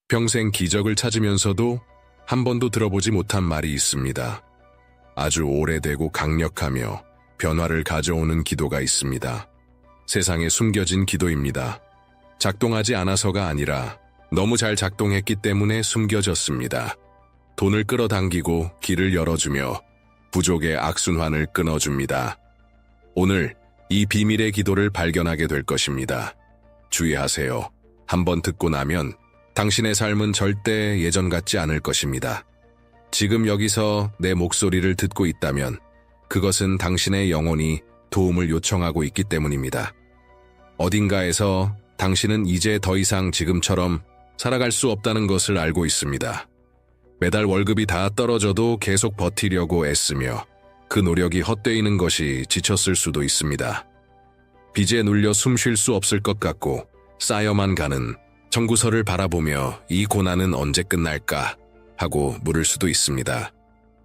평생 기적을 찾으면서도 한 번도 들어보지 못한 말이 있습니다. 아주 오래되고 강력하며 변화를 가져오는 기도가 있습니다. 세상에 숨겨진 기도입니다. 작동하지 않아서가 아니라 너무 잘 작동했기 때문에 숨겨졌습니다. 돈을 끌어당기고 길을 열어주며 부족의 악순환을 끊어줍니다. 오늘 이 비밀의 기도를 발견하게 될 것입니다. 주의하세요. 한번 듣고 나면 당신의 삶은 절대 예전 같지 않을 것입니다. 지금 여기서 내 목소리를 듣고 있다면 그것은 당신의 영혼이 도움을 요청하고 있기 때문입니다. 어딘가에서 당신은 이제 더 이상 지금처럼 살아갈 수 없다는 것을 알고 있습니다. 매달 월급이 다 떨어져도 계속 버티려고 애쓰며 그 노력이 헛되이는 것이 지쳤을 수도 있습니다. 빚에 눌려 숨 쉴 수 없을 것 같고 쌓여만 가는 청구서를 바라보며 이 고난은 언제 끝날까 하고 물을 수도 있습니다.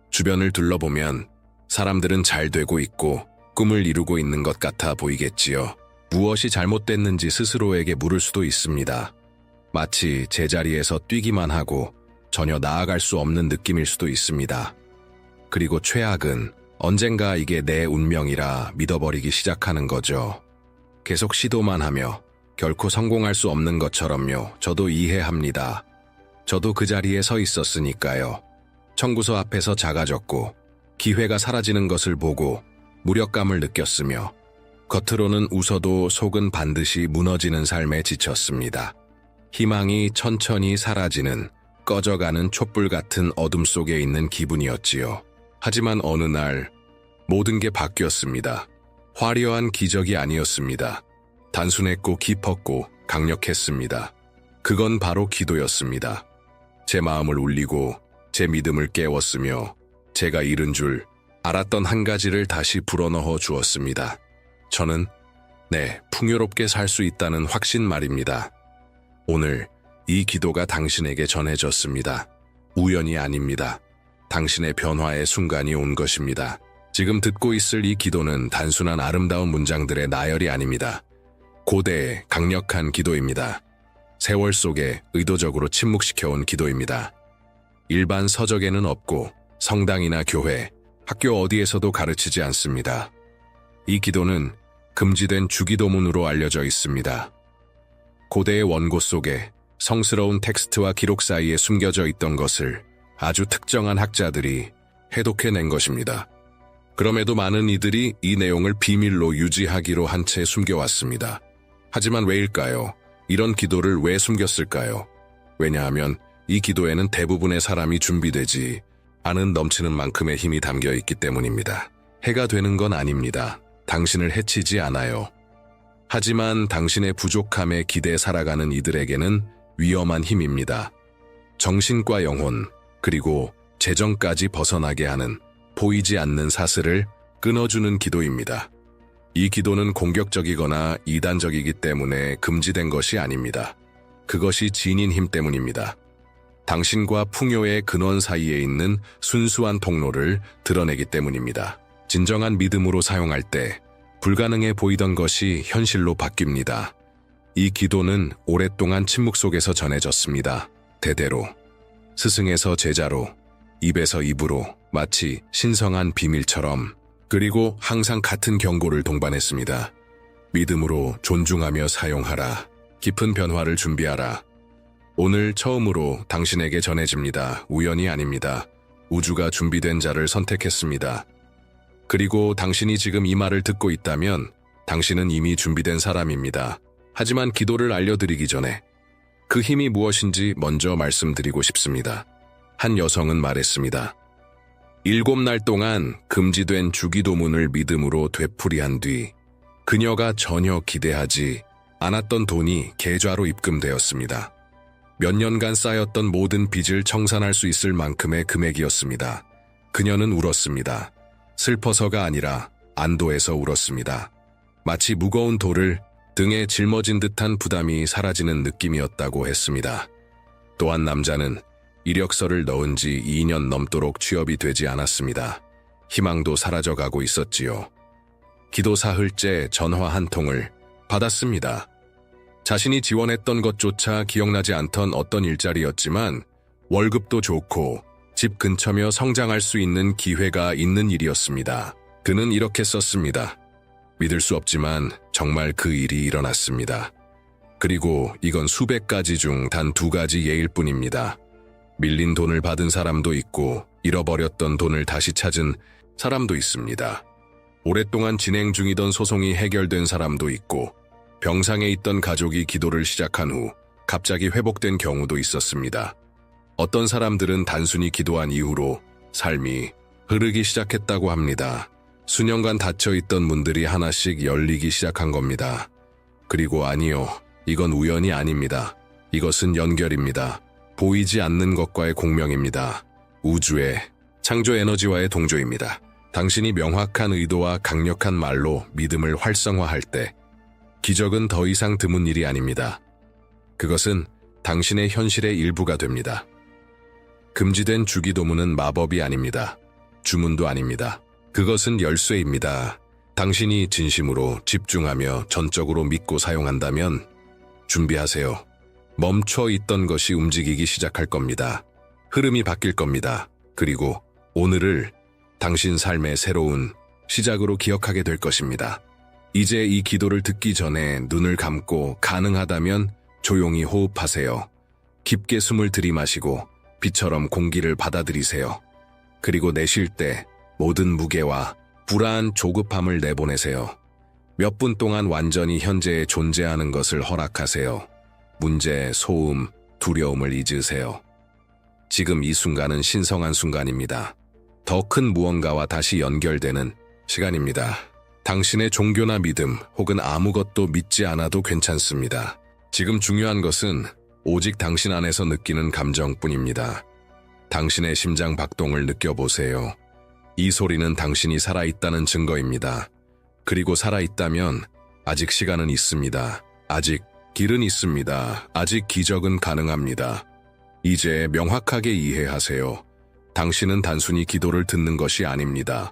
주변을 둘러보면 사람들은 잘 되고 있고 꿈을 이루고 있는 것 같아 보이겠지요. 무엇이 잘못됐는지 스스로에게 물을 수도 있습니다. 마치 제자리에서 뛰기만 하고 전혀 나아갈 수 없는 느낌일 수도 있습니다. 그리고 최악은 언젠가 이게 내 운명이라 믿어버리기 시작하는 거죠. 계속 시도만 하며 결코 성공할 수 없는 것처럼요. 저도 이해합니다. 저도 그 자리에 서 있었으니까요. 청구서 앞에서 작아졌고 기회가 사라지는 것을 보고 무력감을 느꼈으며 겉으로는 웃어도 속은 반드시 무너지는 삶에 지쳤습니다. 희망이 천천히 사라지는 꺼져가는 촛불 같은 어둠 속에 있는 기분이었지요. 하지만 어느 날 모든 게 바뀌었습니다. 화려한 기적이 아니었습니다. 단순했고 깊었고 강력했습니다. 그건 바로 기도였습니다. 제 마음을 울리고 제 믿음을 깨웠으며 제가 잃은 줄 알았던 한 가지를 다시 불어넣어 주었습니다. 저는 풍요롭게 살 수 있다는 확신 말입니다. 오늘 이 기도가 당신에게 전해졌습니다. 우연이 아닙니다. 당신의 변화의 순간이 온 것입니다. 지금 듣고 있을 이 기도는 단순한 아름다운 문장들의 나열이 아닙니다. 고대의 강력한 기도입니다. 세월 속에 의도적으로 침묵시켜온 기도입니다. 일반 서적에는 없고 성당이나 교회, 학교 어디에서도 가르치지 않습니다. 이 기도는 금지된 주기도문으로 알려져 있습니다. 고대의 원고 속에 성스러운 텍스트와 기록 사이에 숨겨져 있던 것을 아주 특정한 학자들이 해독해낸 것입니다. 그럼에도 많은 이들이 이 내용을 비밀로 유지하기로 한 채 숨겨왔습니다. 하지만 왜일까요? 이런 기도를 왜 숨겼을까요? 왜냐하면 이 기도에는 대부분의 사람이 준비되지 않은 넘치는 만큼의 힘이 담겨 있기 때문입니다. 해가 되는 건 아닙니다. 당신을 해치지 않아요. 하지만 당신의 부족함에 기대 살아가는 이들에게는 위험한 힘입니다. 정신과 영혼, 그리고 재정까지 벗어나게 하는 보이지 않는 사슬을 끊어주는 기도입니다. 이 기도는 공격적이거나 이단적이기 때문에 금지된 것이 아닙니다. 그것이 지닌 힘 때문입니다. 당신과 풍요의 근원 사이에 있는 순수한 통로를 드러내기 때문입니다. 진정한 믿음으로 사용할 때 불가능해 보이던 것이 현실로 바뀝니다. 이 기도는 오랫동안 침묵 속에서 전해졌습니다. 대대로, 스승에서 제자로, 입에서 입으로, 마치 신성한 비밀처럼. 그리고 항상 같은 경고를 동반했습니다. 믿음으로 존중하며 사용하라. 깊은 변화를 준비하라. 오늘 처음으로 당신에게 전해집니다. 우연이 아닙니다. 우주가 준비된 자를 선택했습니다. 그리고 당신이 지금 이 말을 듣고 있다면 당신은 이미 준비된 사람입니다. 하지만 기도를 알려드리기 전에 그 힘이 무엇인지 먼저 말씀드리고 싶습니다. 한 여성은 말했습니다. 7날 동안 금지된 주기도문을 믿음으로 되풀이한 뒤 그녀가 전혀 기대하지 않았던 돈이 계좌로 입금되었습니다. 몇 년간 쌓였던 모든 빚을 청산할 수 있을 만큼의 금액이었습니다. 그녀는 울었습니다. 슬퍼서가 아니라 안도해서 울었습니다. 마치 무거운 돌을 등에 짊어진 듯한 부담이 사라지는 느낌이었다고 했습니다. 또 한 남자는 이력서를 넣은 지 2년 넘도록 취업이 되지 않았습니다. 희망도 사라져가고 있었지요. 기도 사흘째 전화 한 통을 받았습니다. 자신이 지원했던 것조차 기억나지 않던 어떤 일자리였지만 월급도 좋고 집 근처며 성장할 수 있는 기회가 있는 일이었습니다. 그는 이렇게 썼습니다. 믿을 수 없지만 정말 그 일이 일어났습니다. 그리고 이건 수백 가지 중 단 2가지 예일 뿐입니다. 밀린 돈을 받은 사람도 있고 잃어버렸던 돈을 다시 찾은 사람도 있습니다. 오랫동안 진행 중이던 소송이 해결된 사람도 있고 병상에 있던 가족이 기도를 시작한 후 갑자기 회복된 경우도 있었습니다. 어떤 사람들은 단순히 기도한 이후로 삶이 흐르기 시작했다고 합니다. 수년간 닫혀있던 문들이 하나씩 열리기 시작한 겁니다. 그리고 아니요, 이건 우연이 아닙니다. 이것은 연결입니다. 보이지 않는 것과의 공명입니다. 우주의 창조 에너지와의 동조입니다. 당신이 명확한 의도와 강력한 말로 믿음을 활성화할 때 기적은 더 이상 드문 일이 아닙니다. 그것은 당신의 현실의 일부가 됩니다. 금지된 주기도문은 마법이 아닙니다. 주문도 아닙니다. 그것은 열쇠입니다. 당신이 진심으로 집중하며 전적으로 믿고 사용한다면 준비하세요. 멈춰 있던 것이 움직이기 시작할 겁니다. 흐름이 바뀔 겁니다. 그리고 오늘을 당신 삶의 새로운 시작으로 기억하게 될 것입니다. 이제 이 기도를 듣기 전에 눈을 감고 가능하다면 조용히 호흡하세요. 깊게 숨을 들이마시고 비처럼 공기를 받아들이세요. 그리고 내쉴 때 모든 무게와 불안, 조급함을 내보내세요. 몇 분 동안 완전히 현재에 존재하는 것을 허락하세요. 문제, 소음, 두려움을 잊으세요. 지금 이 순간은 신성한 순간입니다. 더 큰 무언가와 다시 연결되는 시간입니다. 당신의 종교나 믿음 혹은 아무것도 믿지 않아도 괜찮습니다. 지금 중요한 것은 오직 당신 안에서 느끼는 감정뿐입니다. 당신의 심장 박동을 느껴보세요. 이 소리는 당신이 살아있다는 증거입니다. 그리고 살아있다면 아직 시간은 있습니다. 아직 길은 있습니다. 아직 기적은 가능합니다. 이제 명확하게 이해하세요. 당신은 단순히 기도를 듣는 것이 아닙니다.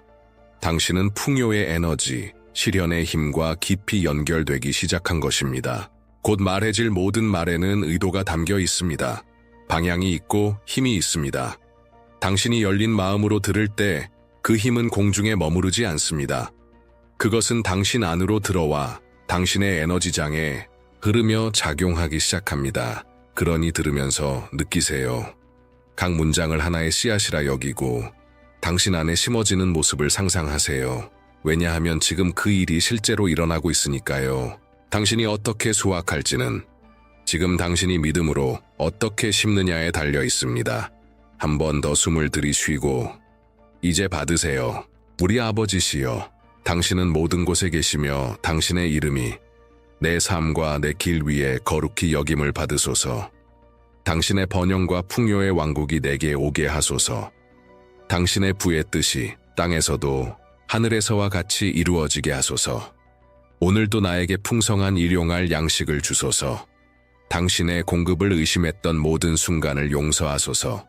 당신은 풍요의 에너지, 실현의 힘과 깊이 연결되기 시작한 것입니다. 곧 말해질 모든 말에는 의도가 담겨 있습니다. 방향이 있고 힘이 있습니다. 당신이 열린 마음으로 들을 때 그 힘은 공중에 머무르지 않습니다. 그것은 당신 안으로 들어와 당신의 에너지장에 흐르며 작용하기 시작합니다. 그러니 들으면서 느끼세요. 각 문장을 하나의 씨앗이라 여기고 당신 안에 심어지는 모습을 상상하세요. 왜냐하면 지금 그 일이 실제로 일어나고 있으니까요. 당신이 어떻게 수확할지는 지금 당신이 믿음으로 어떻게 심느냐에 달려 있습니다. 한 번 더 숨을 들이쉬고 이제 받으세요. 우리 아버지시여, 당신은 모든 곳에 계시며 당신의 이름이 내 삶과 내 길 위에 거룩히 여김을 받으소서. 당신의 번영과 풍요의 왕국이 내게 오게 하소서. 당신의 부의 뜻이 땅에서도 하늘에서와 같이 이루어지게 하소서. 오늘도 나에게 풍성한 일용할 양식을 주소서. 당신의 공급을 의심했던 모든 순간을 용서하소서.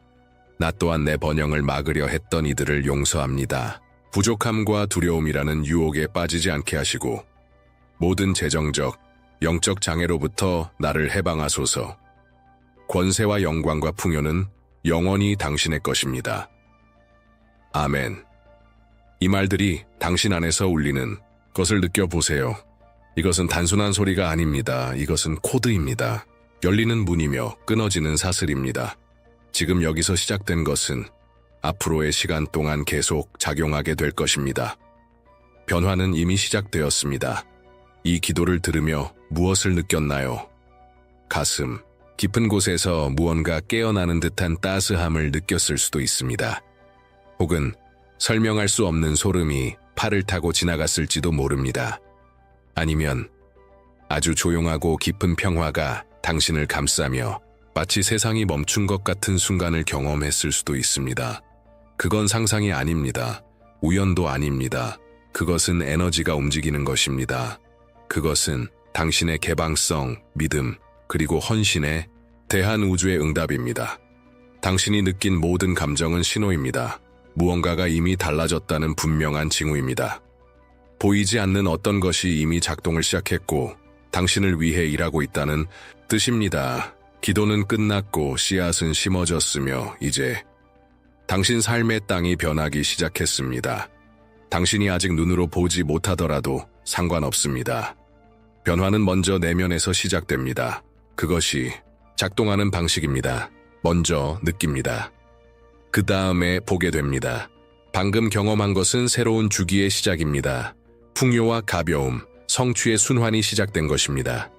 나 또한 내 번영을 막으려 했던 이들을 용서합니다. 부족함과 두려움이라는 유혹에 빠지지 않게 하시고 모든 재정적, 영적 장애로부터 나를 해방하소서. 권세와 영광과 풍요는 영원히 당신의 것입니다. 아멘. 이 말들이 당신 안에서 울리는 것을 느껴보세요. 이것은 단순한 소리가 아닙니다. 이것은 코드입니다. 열리는 문이며 끊어지는 사슬입니다. 지금 여기서 시작된 것은 앞으로의 시간 동안 계속 작용하게 될 것입니다. 변화는 이미 시작되었습니다. 이 기도를 들으며 무엇을 느꼈나요? 가슴, 깊은 곳에서 무언가 깨어나는 듯한 따스함을 느꼈을 수도 있습니다. 혹은 설명할 수 없는 소름이 팔을 타고 지나갔을지도 모릅니다. 아니면 아주 조용하고 깊은 평화가 당신을 감싸며 마치 세상이 멈춘 것 같은 순간을 경험했을 수도 있습니다. 그건 상상이 아닙니다. 우연도 아닙니다. 그것은 에너지가 움직이는 것입니다. 그것은 당신의 개방성, 믿음, 그리고 헌신에 대한 우주의 응답입니다. 당신이 느낀 모든 감정은 신호입니다. 무언가가 이미 달라졌다는 분명한 징후입니다. 보이지 않는 어떤 것이 이미 작동을 시작했고 당신을 위해 일하고 있다는 뜻입니다. 기도는 끝났고 씨앗은 심어졌으며 이제 당신 삶의 땅이 변하기 시작했습니다. 당신이 아직 눈으로 보지 못하더라도 상관없습니다. 변화는 먼저 내면에서 시작됩니다. 그것이 작동하는 방식입니다. 먼저 느낍니다. 그 다음에 보게 됩니다. 방금 경험한 것은 새로운 주기의 시작입니다. 풍요와 가벼움, 성취의 순환이 시작된 것입니다.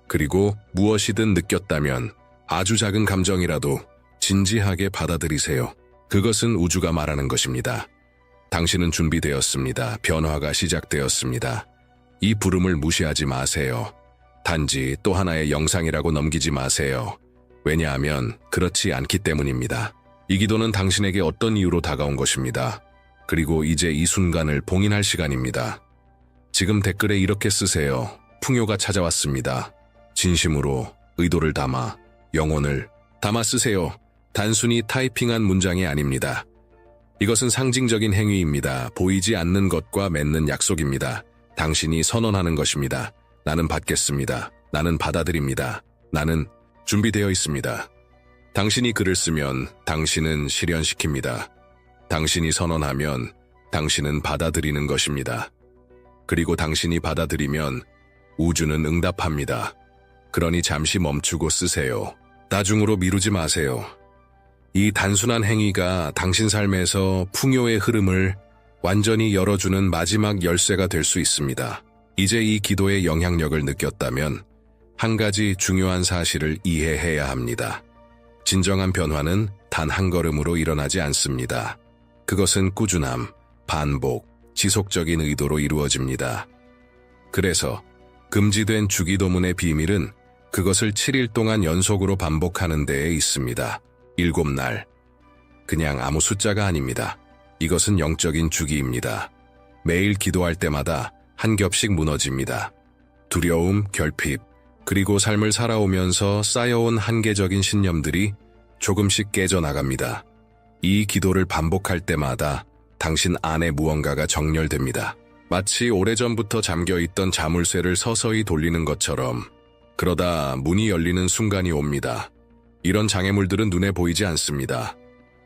그리고 무엇이든 느꼈다면 아주 작은 감정이라도 진지하게 받아들이세요. 그것은 우주가 말하는 것입니다. 당신은 준비되었습니다. 변화가 시작되었습니다. 이 부름을 무시하지 마세요. 단지 또 하나의 영상이라고 넘기지 마세요. 왜냐하면 그렇지 않기 때문입니다. 이 기도는 당신에게 어떤 이유로 다가온 것입니다. 그리고 이제 이 순간을 봉인할 시간입니다. 지금 댓글에 이렇게 쓰세요. 풍요가 찾아왔습니다. 진심으로 의도를 담아 영혼을 담아 쓰세요. 단순히 타이핑한 문장이 아닙니다. 이것은 상징적인 행위입니다. 보이지 않는 것과 맺는 약속입니다. 당신이 선언하는 것입니다. 나는 받겠습니다. 나는 받아들입니다. 나는 준비되어 있습니다. 당신이 글을 쓰면 당신은 실현시킵니다. 당신이 선언하면 당신은 받아들이는 것입니다. 그리고 당신이 받아들이면 우주는 응답합니다. 그러니 잠시 멈추고 쓰세요. 나중으로 미루지 마세요. 이 단순한 행위가 당신 삶에서 풍요의 흐름을 완전히 열어주는 마지막 열쇠가 될 수 있습니다. 이제 이 기도의 영향력을 느꼈다면 한 가지 중요한 사실을 이해해야 합니다. 진정한 변화는 단 한 걸음으로 일어나지 않습니다. 그것은 꾸준함, 반복, 지속적인 의도로 이루어집니다. 그래서 금지된 주기도문의 비밀은 그것을 7일 동안 연속으로 반복하는 데에 있습니다. 7날. 그냥 아무 숫자가 아닙니다. 이것은 영적인 주기입니다. 매일 기도할 때마다 한 겹씩 무너집니다. 두려움, 결핍, 그리고 삶을 살아오면서 쌓여온 한계적인 신념들이 조금씩 깨져나갑니다. 이 기도를 반복할 때마다 당신 안에 무언가가 정렬됩니다. 마치 오래전부터 잠겨있던 자물쇠를 서서히 돌리는 것처럼. 그러다 문이 열리는 순간이 옵니다. 이런 장애물들은 눈에 보이지 않습니다.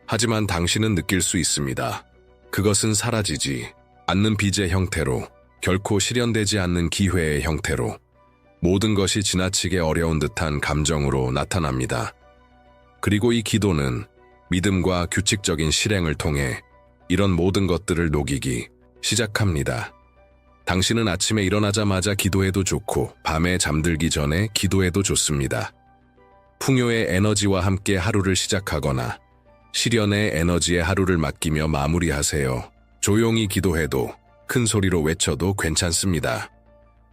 하지만 당신은 느낄 수 있습니다. 그것은 사라지지 않는 빚의 형태로, 결코 실현되지 않는 기회의 형태로, 모든 것이 지나치게 어려운 듯한 감정으로 나타납니다. 그리고 이 기도는 믿음과 규칙적인 실행을 통해 이런 모든 것들을 녹이기 시작합니다. 당신은 아침에 일어나자마자 기도해도 좋고 밤에 잠들기 전에 기도해도 좋습니다. 풍요의 에너지와 함께 하루를 시작하거나 실현의 에너지의 하루를 맡기며 마무리하세요. 조용히 기도해도 큰 소리로 외쳐도 괜찮습니다.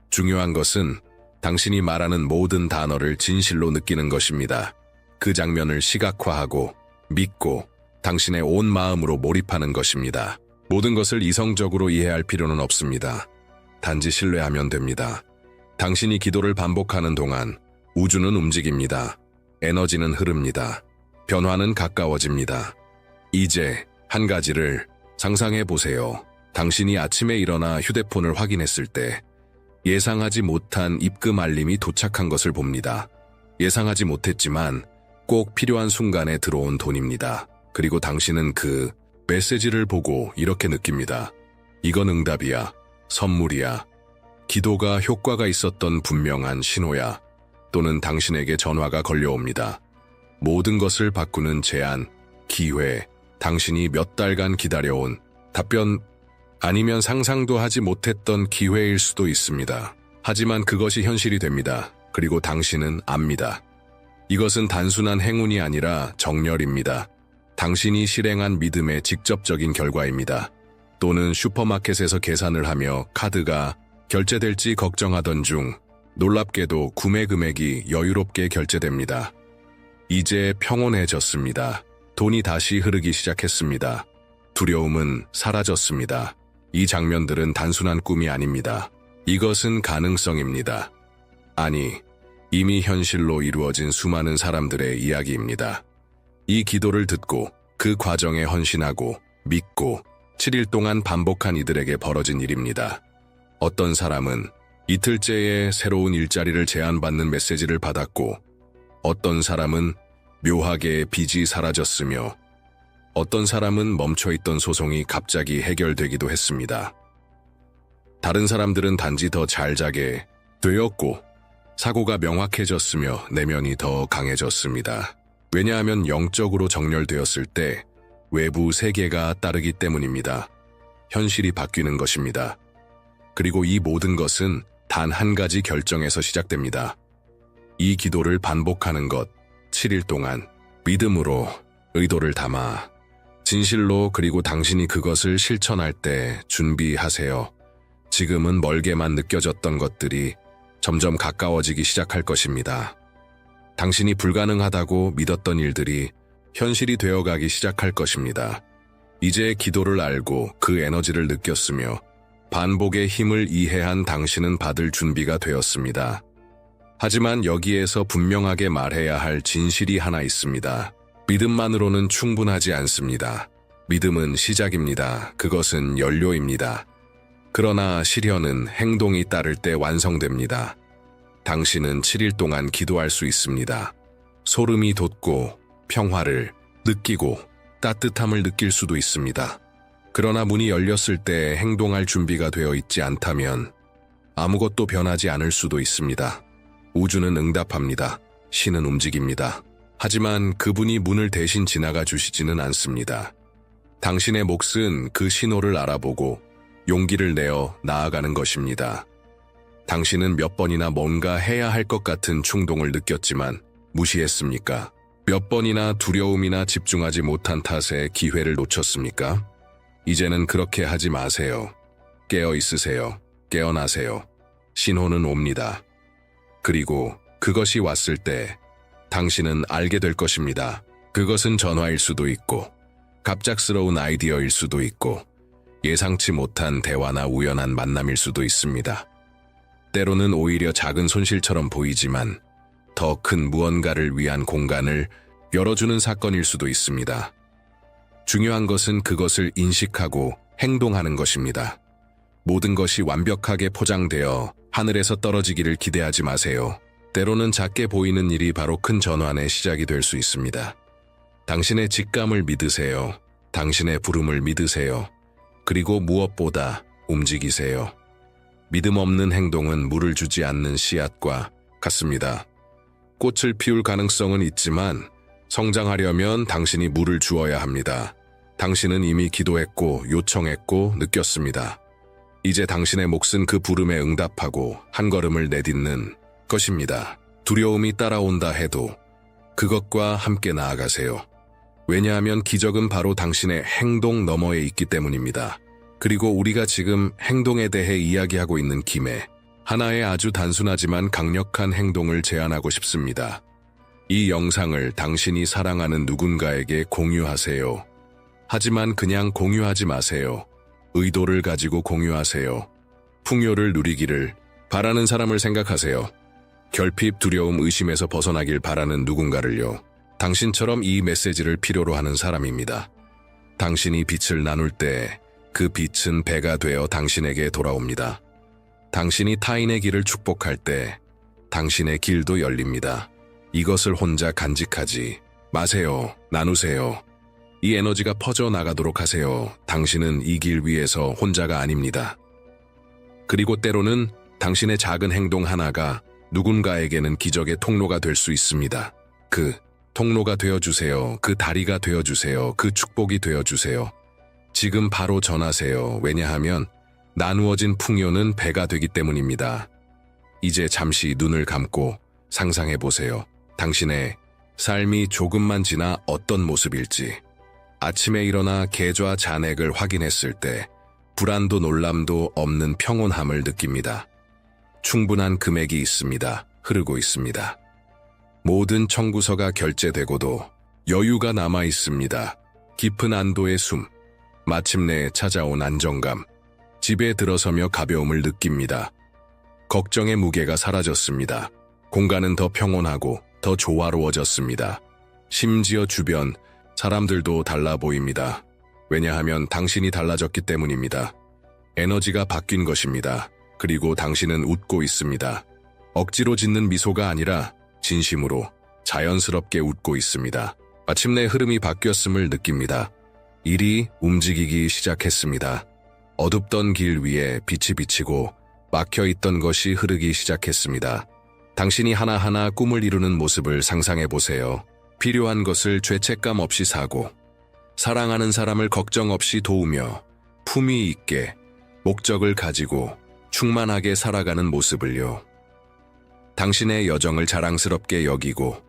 중요한 것은 당신이 말하는 모든 단어를 진실로 느끼는 것입니다. 그 장면을 시각화하고 믿고 당신의 온 마음으로 몰입하는 것입니다. 모든 것을 이성적으로 이해할 필요는 없습니다. 단지 신뢰하면 됩니다. 당신이 기도를 반복하는 동안 우주는 움직입니다. 에너지는 흐릅니다. 변화는 가까워집니다. 이제 한 가지를 상상해 보세요. 당신이 아침에 일어나 휴대폰을 확인했을 때 예상하지 못한 입금 알림이 도착한 것을 봅니다. 예상하지 못했지만 꼭 필요한 순간에 들어온 돈입니다. 그리고 당신은 그 메시지를 보고 이렇게 느낍니다. 이건 응답이야. 선물이야. 기도가 효과가 있었던 분명한 신호야. 또는 당신에게 전화가 걸려옵니다. 모든 것을 바꾸는 제안, 기회, 당신이 몇 달간 기다려온 답변, 아니면 상상도 하지 못했던 기회일 수도 있습니다. 하지만 그것이 현실이 됩니다. 그리고 당신은 압니다. 이것은 단순한 행운이 아니라 정렬입니다. 당신이 실행한 믿음의 직접적인 결과입니다. 또는 슈퍼마켓에서 계산을 하며 카드가 결제될지 걱정하던 중 놀랍게도 구매 금액이 여유롭게 결제됩니다. 이제 평온해졌습니다. 돈이 다시 흐르기 시작했습니다. 두려움은 사라졌습니다. 이 장면들은 단순한 꿈이 아닙니다. 이것은 가능성입니다. 아니, 이미 현실로 이루어진 수많은 사람들의 이야기입니다. 이 기도를 듣고 그 과정에 헌신하고 믿고 7일 동안 반복한 이들에게 벌어진 일입니다. 어떤 사람은 이틀째에 새로운 일자리를 제안받는 메시지를 받았고, 어떤 사람은 묘하게 빚이 사라졌으며, 어떤 사람은 멈춰있던 소송이 갑자기 해결되기도 했습니다. 다른 사람들은 단지 더 잘 자게 되었고, 사고가 명확해졌으며 내면이 더 강해졌습니다. 왜냐하면 영적으로 정렬되었을 때 외부 세계가 따르기 때문입니다. 현실이 바뀌는 것입니다. 그리고 이 모든 것은 단 한 가지 결정에서 시작됩니다. 이 기도를 반복하는 것, 7일 동안 믿음으로 의도를 담아 진실로, 그리고 당신이 그것을 실천할 때 준비하세요. 지금은 멀게만 느껴졌던 것들이 점점 가까워지기 시작할 것입니다. 당신이 불가능하다고 믿었던 일들이 현실이 되어가기 시작할 것입니다. 이제 기도를 알고 그 에너지를 느꼈으며 반복의 힘을 이해한 당신은 받을 준비가 되었습니다. 하지만 여기에서 분명하게 말해야 할 진실이 하나 있습니다. 믿음만으로는 충분하지 않습니다. 믿음은 시작입니다. 그것은 연료입니다. 그러나 실현은 행동이 따를 때 완성됩니다. 당신은 7일 동안 기도할 수 있습니다. 소름이 돋고 평화를 느끼고 따뜻함을 느낄 수도 있습니다. 그러나 문이 열렸을 때 행동할 준비가 되어 있지 않다면 아무것도 변하지 않을 수도 있습니다. 우주는 응답합니다. 신은 움직입니다. 하지만 그분이 문을 대신 지나가 주시지는 않습니다. 당신의 몫은 그 신호를 알아보고 용기를 내어 나아가는 것입니다. 당신은 몇 번이나 뭔가 해야 할 것 같은 충동을 느꼈지만 무시했습니까? 몇 번이나 두려움이나 집중하지 못한 탓에 기회를 놓쳤습니까? 이제는 그렇게 하지 마세요. 깨어 있으세요. 깨어나세요. 신호는 옵니다. 그리고 그것이 왔을 때 당신은 알게 될 것입니다. 그것은 전화일 수도 있고, 갑작스러운 아이디어일 수도 있고, 예상치 못한 대화나 우연한 만남일 수도 있습니다. 때로는 오히려 작은 손실처럼 보이지만 더 큰 무언가를 위한 공간을 열어주는 사건일 수도 있습니다. 중요한 것은 그것을 인식하고 행동하는 것입니다. 모든 것이 완벽하게 포장되어 하늘에서 떨어지기를 기대하지 마세요. 때로는 작게 보이는 일이 바로 큰 전환의 시작이 될 수 있습니다. 당신의 직감을 믿으세요. 당신의 부름을 믿으세요. 그리고 무엇보다 움직이세요. 믿음 없는 행동은 물을 주지 않는 씨앗과 같습니다. 꽃을 피울 가능성은 있지만 성장하려면 당신이 물을 주어야 합니다. 당신은 이미 기도했고 요청했고 느꼈습니다. 이제 당신의 몫은 그 부름에 응답하고 한 걸음을 내딛는 것입니다. 두려움이 따라온다 해도 그것과 함께 나아가세요. 왜냐하면 기적은 바로 당신의 행동 너머에 있기 때문입니다. 그리고 우리가 지금 행동에 대해 이야기하고 있는 김에 하나의 아주 단순하지만 강력한 행동을 제안하고 싶습니다. 이 영상을 당신이 사랑하는 누군가에게 공유하세요. 하지만 그냥 공유하지 마세요. 의도를 가지고 공유하세요. 풍요를 누리기를 바라는 사람을 생각하세요. 결핍, 두려움, 의심에서 벗어나길 바라는 누군가를요. 당신처럼 이 메시지를 필요로 하는 사람입니다. 당신이 빛을 나눌 때 그 빛은 배가 되어 당신에게 돌아옵니다. 당신이 타인의 길을 축복할 때 당신의 길도 열립니다. 이것을 혼자 간직하지 마세요. 나누세요. 이 에너지가 퍼져나가도록 하세요. 당신은 이 길 위에서 혼자가 아닙니다. 그리고 때로는 당신의 작은 행동 하나가 누군가에게는 기적의 통로가 될 수 있습니다. 그 통로가 되어주세요. 그 다리가 되어주세요. 그 축복이 되어주세요. 지금 바로 전하세요. 왜냐하면 나누어진 풍요는 배가 되기 때문입니다. 이제 잠시 눈을 감고 상상해보세요. 당신의 삶이 조금만 지나 어떤 모습일지. 아침에 일어나 계좌 잔액을 확인했을 때 불안도 놀람도 없는 평온함을 느낍니다. 충분한 금액이 있습니다. 흐르고 있습니다. 모든 청구서가 결제되고도 여유가 남아 있습니다. 깊은 안도의 숨, 마침내 찾아온 안정감, 집에 들어서며 가벼움을 느낍니다. 걱정의 무게가 사라졌습니다. 공간은 더 평온하고 더 조화로워졌습니다. 심지어 주변 사람들도 달라 보입니다. 왜냐하면 당신이 달라졌기 때문입니다. 에너지가 바뀐 것입니다. 그리고 당신은 웃고 있습니다. 억지로 짓는 미소가 아니라 진심으로 자연스럽게 웃고 있습니다. 마침내 흐름이 바뀌었음을 느낍니다. 일이 움직이기 시작했습니다. 어둡던 길 위에 빛이 비치고 막혀있던 것이 흐르기 시작했습니다. 당신이 하나하나 꿈을 이루는 모습을 상상해보세요. 필요한 것을 죄책감 없이 사고, 사랑하는 사람을 걱정 없이 도우며 품위 있게 목적을 가지고 충만하게 살아가는 모습을요. 당신의 여정을 자랑스럽게 여기고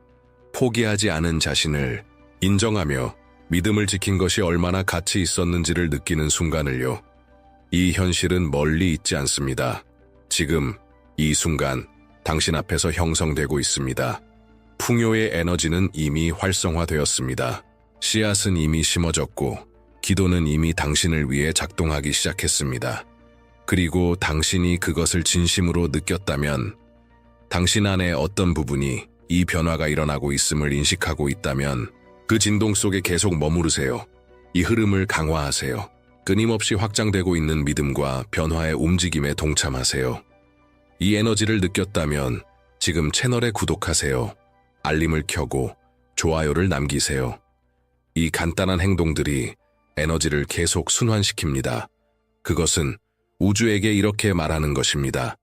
포기하지 않은 자신을 인정하며 믿음을 지킨 것이 얼마나 가치 있었는지를 느끼는 순간을요. 이 현실은 멀리 있지 않습니다. 지금 이 순간 당신 앞에서 형성되고 있습니다. 풍요의 에너지는 이미 활성화되었습니다. 씨앗은 이미 심어졌고 기도는 이미 당신을 위해 작동하기 시작했습니다. 그리고 당신이 그것을 진심으로 느꼈다면, 당신 안에 어떤 부분이 이 변화가 일어나고 있음을 인식하고 있다면 그 진동 속에 계속 머무르세요. 이 흐름을 강화하세요. 끊임없이 확장되고 있는 믿음과 변화의 움직임에 동참하세요. 이 에너지를 느꼈다면 지금 채널에 구독하세요. 알림을 켜고 좋아요를 남기세요. 이 간단한 행동들이 에너지를 계속 순환시킵니다. 그것은 우주에게 이렇게 말하는 것입니다.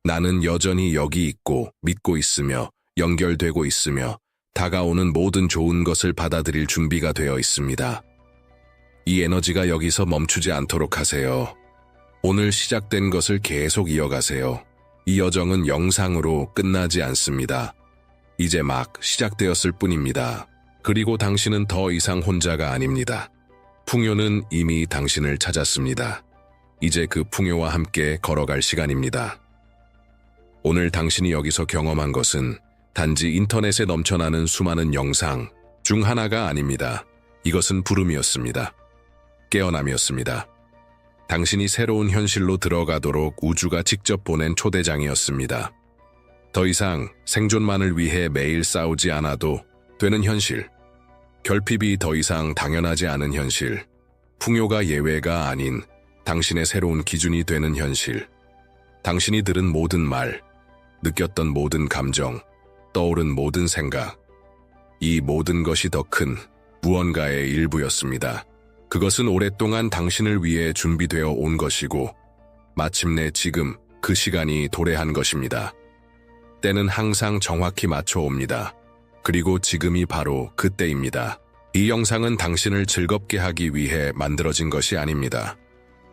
나는 여전히 여기 있고 믿고 있으며 연결되고 있으며 다가오는 모든 좋은 것을 받아들일 준비가 되어 있습니다. 이 에너지가 여기서 멈추지 않도록 하세요. 오늘 시작된 것을 계속 이어가세요. 이 여정은 영상으로 끝나지 않습니다. 이제 막 시작되었을 뿐입니다. 그리고 당신은 더 이상 혼자가 아닙니다. 풍요는 이미 당신을 찾았습니다. 이제 그 풍요와 함께 걸어갈 시간입니다. 오늘 당신이 여기서 경험한 것은 단지 인터넷에 넘쳐나는 수많은 영상 중 하나가 아닙니다. 이것은 부름이었습니다. 깨어남이었습니다. 당신이 새로운 현실로 들어가도록 우주가 직접 보낸 초대장이었습니다. 더 이상 생존만을 위해 매일 싸우지 않아도 되는 현실. 결핍이 더 이상 당연하지 않은 현실. 풍요가 예외가 아닌 당신의 새로운 기준이 되는 현실. 당신이 들은 모든 말, 느꼈던 모든 감정, 떠오른 모든 생각. 이 모든 것이 더 큰 무언가의 일부였습니다. 그것은 오랫동안 당신을 위해 준비되어 온 것이고 마침내 지금 그 시간이 도래한 것입니다. 때는 항상 정확히 맞춰옵니다. 그리고 지금이 바로 그때입니다. 이 영상은 당신을 즐겁게 하기 위해 만들어진 것이 아닙니다.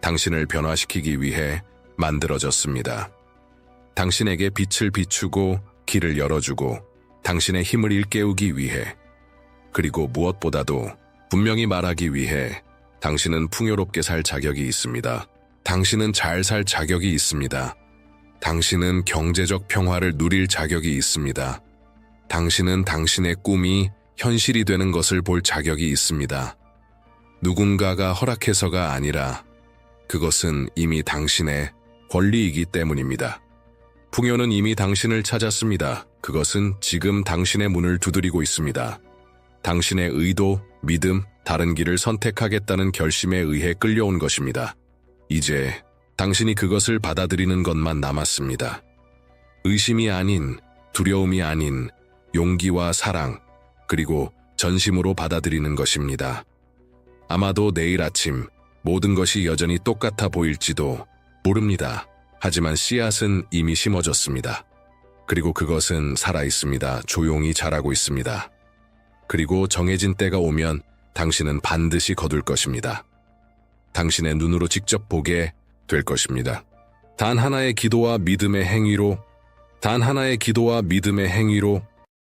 당신을 변화시키기 위해 만들어졌습니다. 당신에게 빛을 비추고 길을 열어주고 당신의 힘을 일깨우기 위해, 그리고 무엇보다도 분명히 말하기 위해 당신은 풍요롭게 살 자격이 있습니다. 당신은 잘 살 자격이 있습니다. 당신은 경제적 평화를 누릴 자격이 있습니다. 당신은 당신의 꿈이 현실이 되는 것을 볼 자격이 있습니다. 누군가가 허락해서가 아니라 그것은 이미 당신의 권리이기 때문입니다. 풍요는 이미 당신을 찾았습니다. 그것은 지금 당신의 문을 두드리고 있습니다. 당신의 의도, 믿음, 다른 길을 선택하겠다는 결심에 의해 끌려온 것입니다. 이제 당신이 그것을 받아들이는 것만 남았습니다. 의심이 아닌, 두려움이 아닌 용기와 사랑, 그리고 전심으로 받아들이는 것입니다. 아마도 내일 아침 모든 것이 여전히 똑같아 보일지도 모릅니다. 하지만 씨앗은 이미 심어졌습니다. 그리고 그것은 살아있습니다. 조용히 자라고 있습니다. 그리고 정해진 때가 오면 당신은 반드시 거둘 것입니다. 당신의 눈으로 직접 보게 될 것입니다. 단 하나의 기도와 믿음의 행위로